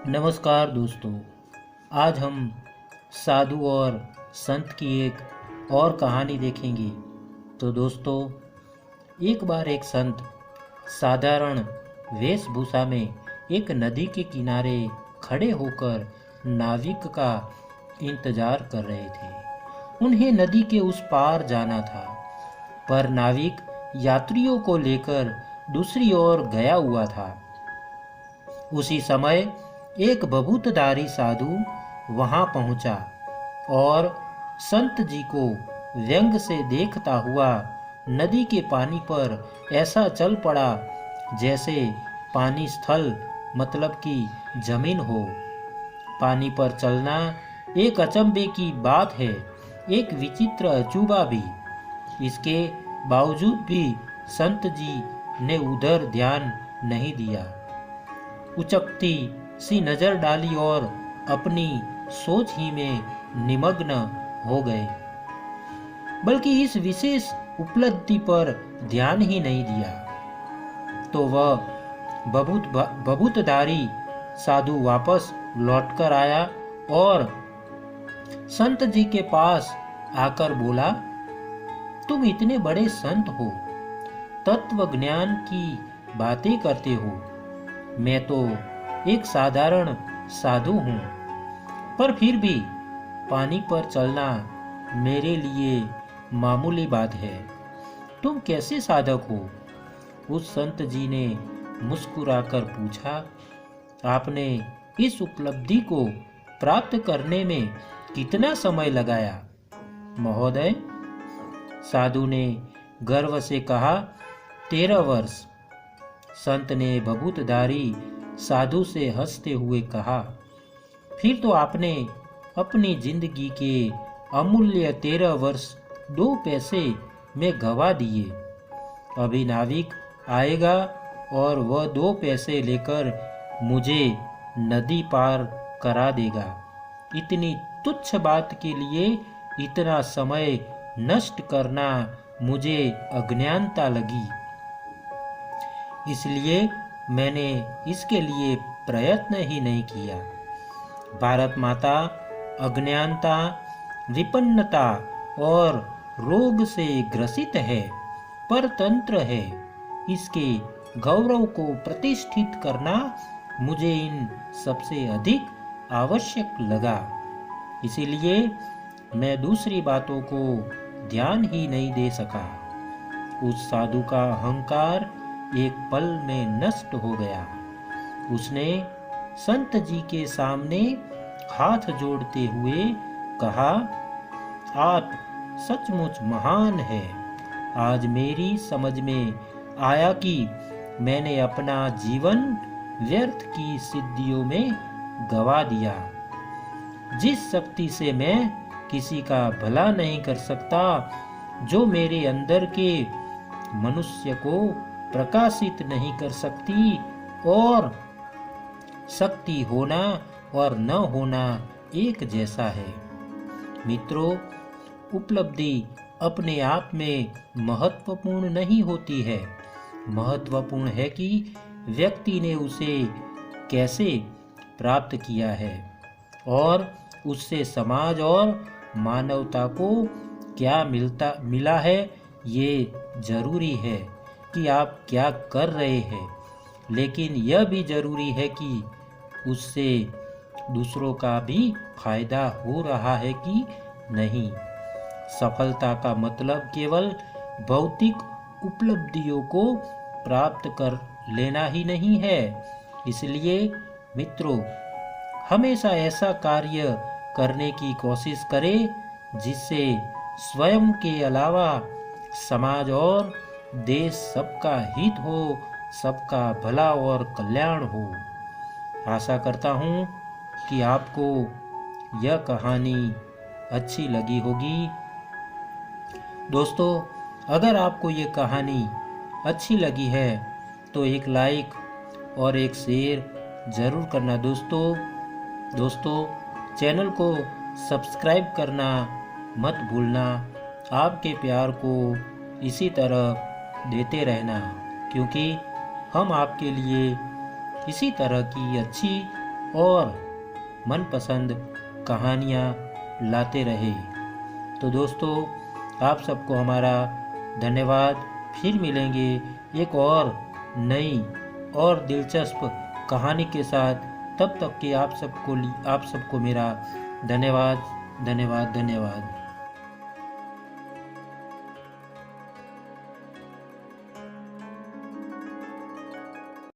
नमस्कार दोस्तों। आज हम साधु और संत की एक और कहानी देखेंगे। तो दोस्तों, एक बार एक संत साधारण वेशभूषा में एक नदी के किनारे खड़े होकर नाविक का इंतजार कर रहे थे। उन्हें नदी के उस पार जाना था, पर नाविक यात्रियों को लेकर दूसरी ओर गया हुआ था। उसी समय एक बभूतधारी साधु वहां पहुंचा और संत जी को व्यंग से देखता हुआ नदी के पानी पर ऐसा चल पड़ा जैसे पानी स्थल मतलब कि जमीन हो। पानी पर चलना एक अचंभे की बात है, एक विचित्र अजूबा भी। इसके बावजूद भी संत जी ने उधर ध्यान नहीं दिया। उचकती सी नजर डाली और अपनी सोच ही में निमग्न हो गए, बल्कि इस विशेष उपलब्धि पर ध्यान ही नहीं दिया। तो वह बभूतधारी साधु वापस लौटकर आया और संत जी के पास आकर बोला, तुम इतने बड़े संत हो, तत्व ज्ञान की बातें करते हो। मैं तो एक साधारण साधु हूँ, पर फिर भी पानी पर चलना मेरे लिए मामूली बात है। तुम कैसे साधक हो? उस संत जी ने मुस्कुराकर पूछा, आपने इस उपलब्धि को प्राप्त करने में कितना समय लगाया? महोदय, साधु ने गर्व से कहा, 13 वर्ष। संत ने बभूतधारी साधु से हंसते हुए कहा, फिर तो आपने अपनी जिंदगी के अमूल्य 13 वर्ष 2 पैसे में गवा दिए। अभी नाविक आएगा और वह 2 पैसे लेकर मुझे नदी पार करा देगा। इतनी तुच्छ बात के लिए इतना समय नष्ट करना मुझे अज्ञानता लगी, इसलिए मैंने इसके लिए प्रयत्न ही नहीं किया। भारत माता अज्ञानता, विपन्नता और रोग से ग्रसित है, परतंत्र है। इसके गौरव को प्रतिष्ठित करना मुझे इन सबसे अधिक आवश्यक लगा, इसीलिए मैं दूसरी बातों को ध्यान ही नहीं दे सका। उस साधु का अहंकार एक पल में नष्ट हो गया। उसने संत जी के सामने हाथ जोड़ते हुए कहा, आप सचमुच महान हैं। आज मेरी समझ में आया कि मैंने अपना जीवन व्यर्थ की सिद्धियों में गवा दिया। जिस शक्ति से मैं किसी का भला नहीं कर सकता, जो मेरे अंदर के मनुष्य को प्रकाशित नहीं कर सकती, और शक्ति होना और न होना एक जैसा है। मित्रों, उपलब्धि अपने आप में महत्वपूर्ण नहीं होती है। महत्वपूर्ण है कि व्यक्ति ने उसे कैसे प्राप्त किया है और उससे समाज और मानवता को क्या मिला है। ये जरूरी है कि आप क्या कर रहे हैं, लेकिन यह भी जरूरी है कि उससे दूसरों का भी फायदा हो रहा है कि नहीं। सफलता का मतलब केवल भौतिक उपलब्धियों को प्राप्त कर लेना ही नहीं है। इसलिए मित्रों, हमेशा ऐसा कार्य करने की कोशिश करें जिससे स्वयं के अलावा समाज और देश सबका हित हो, सबका भला और कल्याण हो। आशा करता हूँ कि आपको यह कहानी अच्छी लगी होगी। दोस्तों, अगर आपको ये कहानी अच्छी लगी है तो एक लाइक और एक शेयर ज़रूर करना। दोस्तों, चैनल को सब्सक्राइब करना मत भूलना। आपके प्यार को इसी तरह देते रहना, क्योंकि हम आपके लिए इसी तरह की अच्छी और मनपसंद कहानियाँ लाते रहे। तो दोस्तों, आप सबको हमारा धन्यवाद। फिर मिलेंगे एक और नई और दिलचस्प कहानी के साथ। तब तक कि आप सबको मेरा धन्यवाद, धन्यवाद, धन्यवाद।